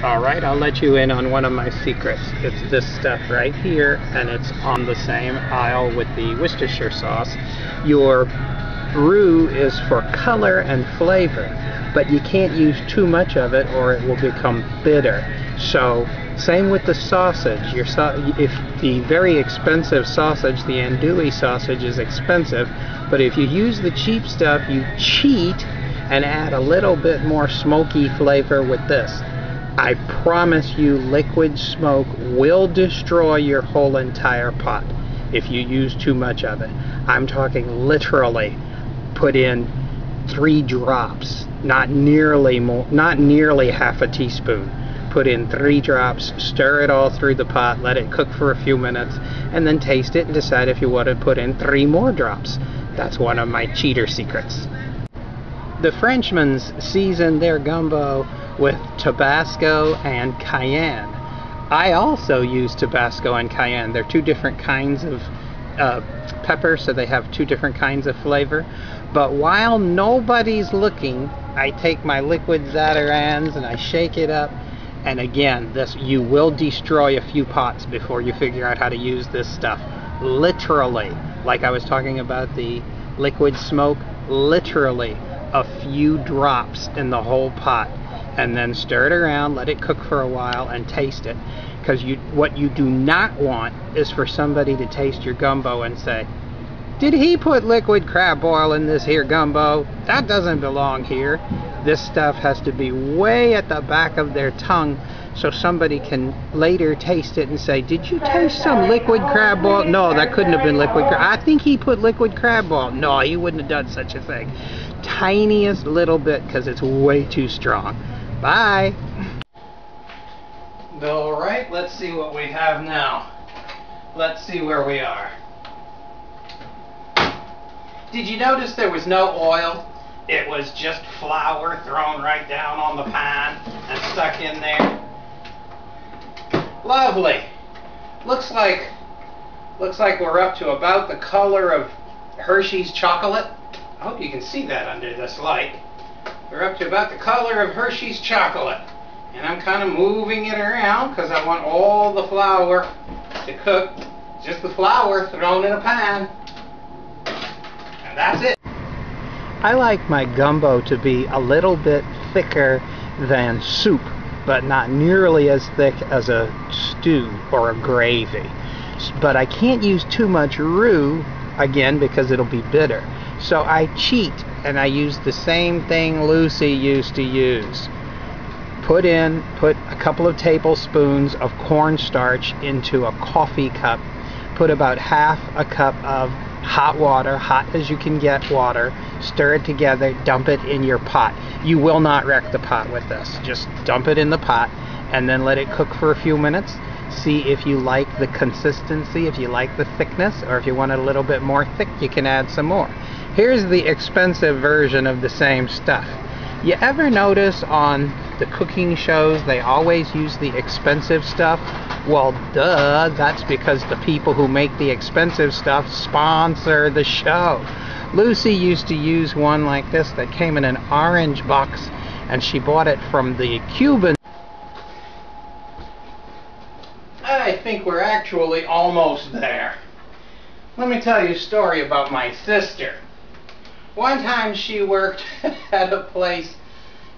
Alright, I'll let you in on one of my secrets. It's this stuff right here, and it's on the same aisle with the Worcestershire sauce. Your roux is for color and flavor, but you can't use too much of it or it will become bitter. So, same with the sausage. If the very expensive sausage, the andouille sausage, is expensive, but if you use the cheap stuff, you cheat and add a little bit more smoky flavor with this. I promise you, liquid smoke will destroy your whole entire pot if you use too much of it. I'm talking literally put in 3 drops, not nearly half a teaspoon. Put in 3 drops, stir it all through the pot, let it cook for a few minutes, and then taste it and decide if you want to put in 3 more drops. That's one of my cheater secrets. The Frenchmans season their gumbo with Tabasco and cayenne. I also use Tabasco and cayenne. They're 2 different kinds of pepper, so they have 2 different kinds of flavor. But while nobody's looking, I take my liquid Zatarain's and I shake it up. And again, you will destroy a few pots before you figure out how to use this stuff. Literally, like I was talking about the liquid smoke, literally a few drops in the whole pot, and then stir it around, let it cook for a while, and taste it. Because what you do not want is for somebody to taste your gumbo and say, "Did he put liquid crab oil in this here gumbo? That doesn't belong here." This stuff has to be way at the back of their tongue so somebody can later taste it and say, "Did you taste some liquid crab oil?" "No, that couldn't have been liquid crab. I think he put liquid crab oil." "No, he wouldn't have done such a thing." Tiniest little bit, because it's way too strong. Bye. Alright, let's see what we have now. Let's see where we are. Did you notice there was no oil? It was just flour thrown right down on the pan and stuck in there. Lovely. Looks like we're up to about the color of Hershey's chocolate. I hope you can see that under this light. We're up to about the color of Hershey's chocolate. And I'm kind of moving it around because I want all the flour to cook. Just the flour thrown in a pan. And that's it. I like my gumbo to be a little bit thicker than soup, but not nearly as thick as a stew or a gravy. But I can't use too much roux, again, because it'll be bitter. So I cheat, and I use the same thing Lucy used to use. Put a couple of tablespoons of cornstarch into a coffee cup. Put about half a cup of hot water, hot as you can get water. Stir it together, dump it in your pot. You will not wreck the pot with this. Just dump it in the pot and then let it cook for a few minutes. See if you like the consistency, if you like the thickness, or if you want it a little bit more thick, you can add some more. Here's the expensive version of the same stuff. You ever notice on the cooking shows they always use the expensive stuff? Well, duh, that's because the people who make the expensive stuff sponsor the show. Lucy used to use one like this that came in an orange box, and she bought it from the Cuban. I think we're actually almost there. Let me tell you a story about my sister. One time she worked at a place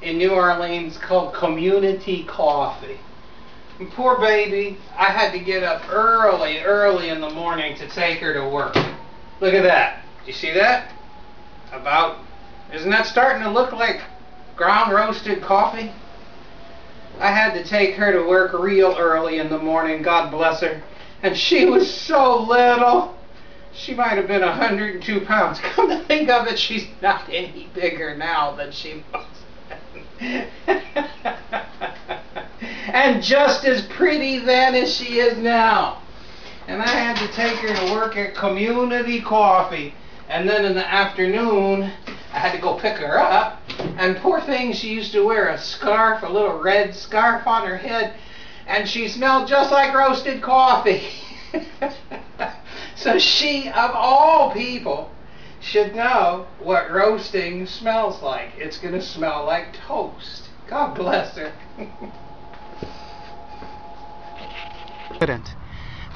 in New Orleans called Community Coffee. And poor baby, I had to get up early in the morning to take her to work. Look at that. Do you see that? Isn't that starting to look like ground roasted coffee? I had to take her to work real early in the morning, God bless her. And she was so little. She might have been 102 pounds. Come to think of it, she's not any bigger now than she was then. And just as pretty then as she is now. And I had to take her to work at Community Coffee. And then in the afternoon, I had to go pick her up. And poor thing, she used to wear a scarf, a little red scarf on her head. And she smelled just like roasted coffee. So she, of all people, should know what roasting smells like. It's going to smell like toast. God bless her. couldn't.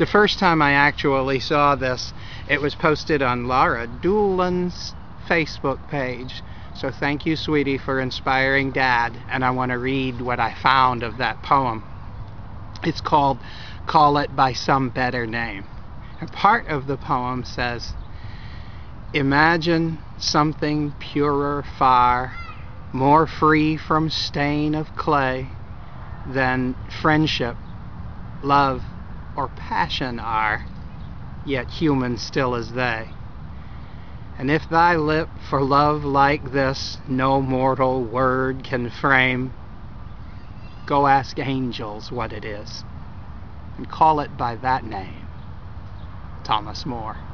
The first time I actually saw this, it was posted on Laura Doolan's Facebook page. So thank you, sweetie, for inspiring Dad. And I want to read what I found of that poem. It's called Call It By Some Better Name. And part of the poem says, imagine something purer far, more free from stain of clay than friendship, love, or passion are, yet human still as they. And if thy lip for love like this no mortal word can frame, go ask angels what it is, and call it by that name. Thomas More.